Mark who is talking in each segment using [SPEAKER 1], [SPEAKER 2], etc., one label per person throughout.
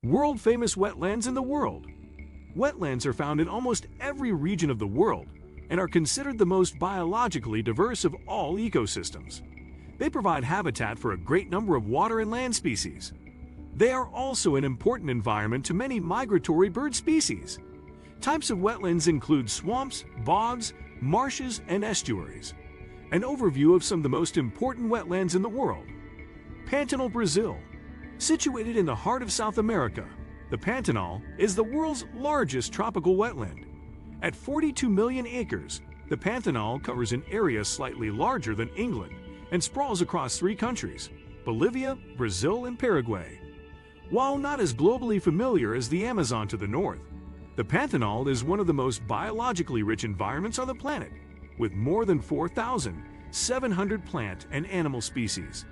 [SPEAKER 1] World-famous wetlands in the world. Wetlands are found in almost every region of the world and are considered the most biologically diverse of all ecosystems. They provide habitat for a great number of water and land species. They are also an important environment to many migratory bird species. Types of wetlands include swamps, bogs, marshes, and estuaries. An overview of some of the most important wetlands in the world. Pantanal, Brazil. Situated in the heart of South America, the Pantanal is the world's largest tropical wetland. At 42 million acres, the Pantanal covers an area slightly larger than England and sprawls across 3 countries, Bolivia, Brazil, and Paraguay. While not as globally familiar as the Amazon to the north, the Pantanal is one of the most biologically rich environments on the planet, with more than 4,700 plant and animal species.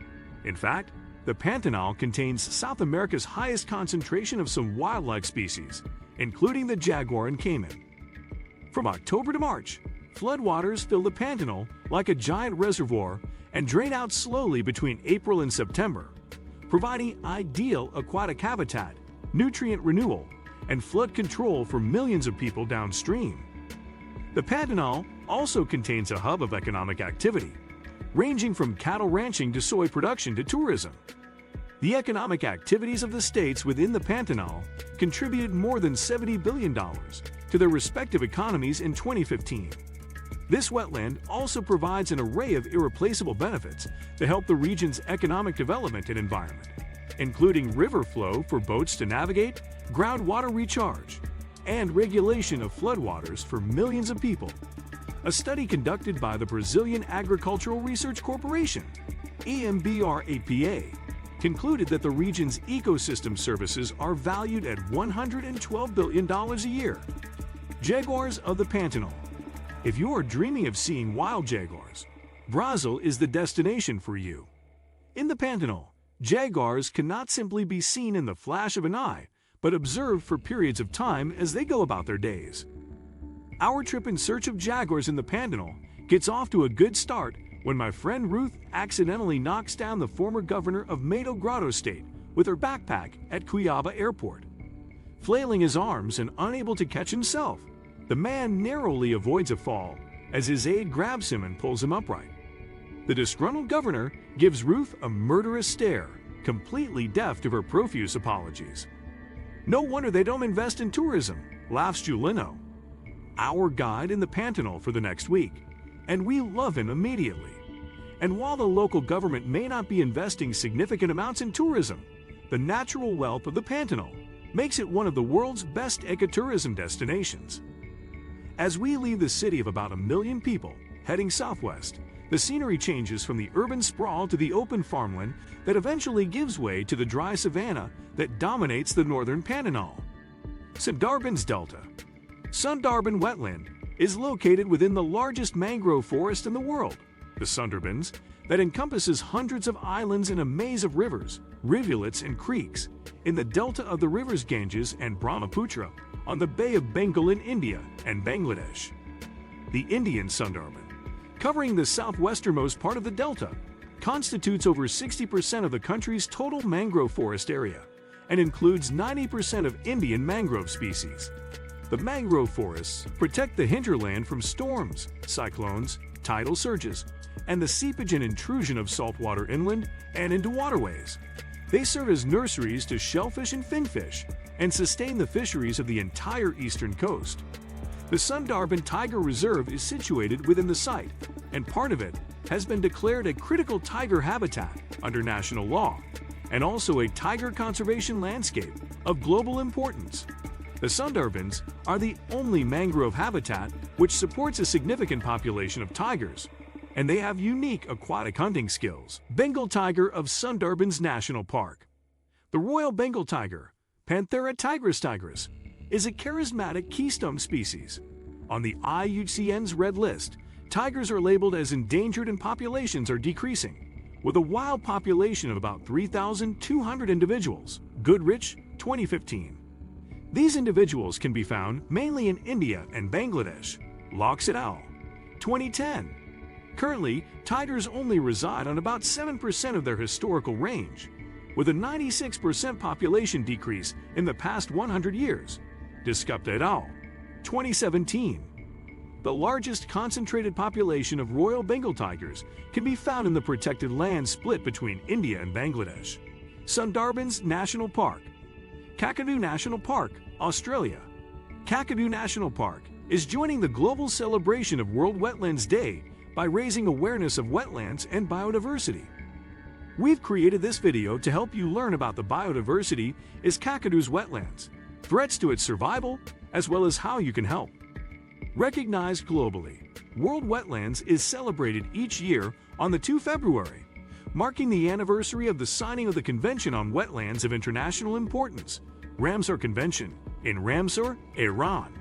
[SPEAKER 1] In fact, the Pantanal contains South America's highest concentration of some wildlife species, including the jaguar and caiman. From October to March, floodwaters fill the Pantanal like a giant reservoir and drain out slowly between April and September, providing ideal aquatic habitat, nutrient renewal, and flood control for millions of people downstream. The Pantanal also contains a hub of economic activity, ranging from cattle ranching to soy production to tourism. The economic activities of the states within the Pantanal contributed more than $70 billion to their respective economies in 2015. This wetland also provides an array of irreplaceable benefits to help the region's economic development and environment, including river flow for boats to navigate, groundwater recharge, and regulation of floodwaters for millions of people. A study conducted by the Brazilian Agricultural Research Corporation, EMBRAPA, concluded that the region's ecosystem services are valued at $112 billion a year. Jaguars of the Pantanal. If you are dreaming of seeing wild jaguars, Brazil is the destination for you. In the Pantanal, jaguars cannot simply be seen in the flash of an eye, but observed for periods of time as they go about their days. Our trip in search of jaguars in the Pantanal gets off to a good start when my friend Ruth accidentally knocks down the former governor of Mato Grosso state with her backpack at Cuiabá airport. Flailing his arms and unable to catch himself, the man narrowly avoids a fall as his aide grabs him and pulls him upright. The disgruntled governor gives Ruth a murderous stare, completely deaf to her profuse apologies. No wonder they don't invest in tourism, laughs Julino, our guide in the Pantanal for the next week, and we love him immediately. And while the local government may not be investing significant amounts in tourism, the natural wealth of the Pantanal makes it one of the world's best ecotourism destinations. As we leave the city of about 1 million people, heading southwest, the scenery changes from the urban sprawl to the open farmland that eventually gives way to the dry savanna that dominates the northern Pantanal. Sundarbans Delta. Sundarban Wetland is located within the largest mangrove forest in the world, the Sundarbans, that encompasses hundreds of islands in a maze of rivers, rivulets, and creeks in the delta of the rivers Ganges and Brahmaputra on the Bay of Bengal in India and Bangladesh. The Indian Sundarban, covering the southwesternmost part of the delta, constitutes over 60% of the country's total mangrove forest area and includes 90% of Indian mangrove species. The mangrove forests protect the hinterland from storms, cyclones, tidal surges, and the seepage and intrusion of saltwater inland and into waterways. They serve as nurseries to shellfish and finfish and sustain the fisheries of the entire eastern coast. The Sundarban Tiger Reserve is situated within the site, and part of it has been declared a critical tiger habitat under national law, and also a tiger conservation landscape of global importance. The Sundarbans are the only mangrove habitat which supports a significant population of tigers, and they have unique aquatic hunting skills. Bengal tiger of Sundarbans National Park. The Royal Bengal tiger, Panthera tigris, is a charismatic keystone species. On the IUCN's Red List, tigers are labeled as endangered and populations are decreasing, with a wild population of about 3,200 individuals. Goodrich, 2015. These individuals can be found mainly in India and Bangladesh. Locks et al., 2010. Currently, tigers only reside on about 7% of their historical range. with a 96% population decrease in the past 100 years. Discussed et al. 2017. The largest concentrated population of Royal Bengal tigers can be found in the protected land split between India and Bangladesh. Sundarbans National Park. Kakadu National Park, Australia. Kakadu National Park is joining the global celebration of World Wetlands Day by raising awareness of wetlands and biodiversity. We've created this video to help you learn about the biodiversity is Kakadu's wetlands, threats to its survival, as well as how you can help. Recognized globally, World Wetlands is celebrated each year on the 2 February, marking the anniversary of the signing of the Convention on Wetlands of International Importance, Ramsar Convention, in Ramsar, Iran.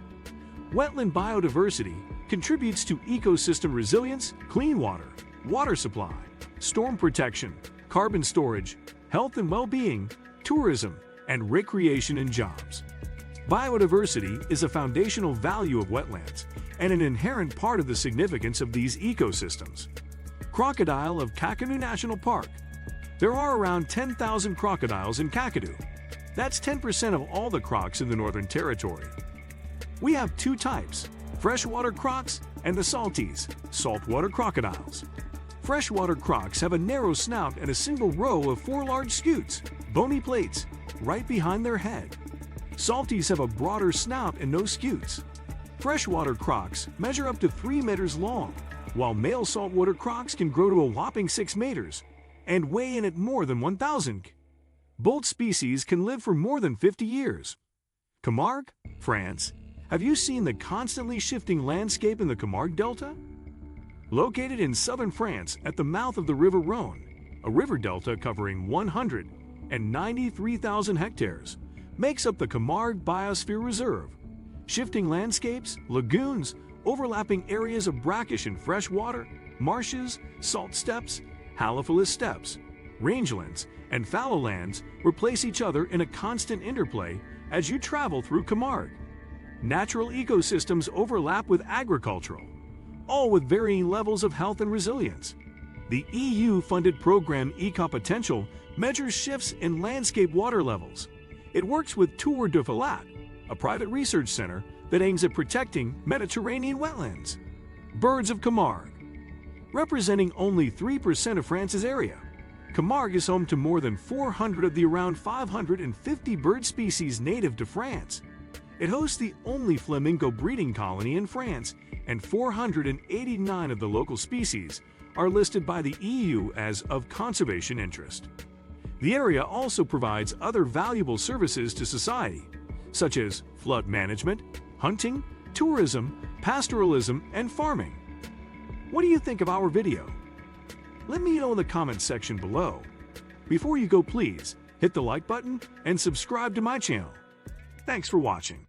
[SPEAKER 1] Wetland biodiversity contributes to ecosystem resilience, clean water, water supply, storm protection, carbon storage, health and well-being, tourism, and recreation and jobs. Biodiversity is a foundational value of wetlands and an inherent part of the significance of these ecosystems. Crocodile of Kakadu National Park. There are around 10,000 crocodiles in Kakadu. That's 10% of all the crocs in the Northern Territory. We have two types, freshwater crocs and the salties, saltwater crocodiles. Freshwater crocs have a narrow snout and a single row of 4 large scutes, bony plates, right behind their head. Salties have a broader snout and no scutes. Freshwater crocs measure up to 3 meters long, while male saltwater crocs can grow to a whopping 6 meters and weigh in at more than 1,000. Both species can live for more than 50 years. Camargue, France. Have you seen the constantly shifting landscape in the Camargue Delta? Located in southern France at the mouth of the River Rhône, a river delta covering 193,000 hectares, makes up the Camargue Biosphere Reserve. Shifting landscapes, lagoons, overlapping areas of brackish and fresh water, marshes, salt steppes, halophyllous steppes, rangelands, and fallow lands replace each other in a constant interplay as you travel through Camargue. Natural ecosystems overlap with agricultural, all with varying levels of health and resilience. The EU-funded program Ecopotential measures shifts in landscape water levels. It works with Tour de Filat, a private research center that aims at protecting Mediterranean wetlands. Birds of Camargue. Representing only 3% of France's area, Camargue is home to more than 400 of the around 550 bird species native to France. It hosts the only flamingo breeding colony in France, and 489 of the local species are listed by the EU as of conservation interest. The area also provides other valuable services to society, such as flood management, hunting, tourism, pastoralism, and farming. What do you think of our video? Let me know in the comments section below. Before you go, please hit the like button and subscribe to my channel. Thanks for watching.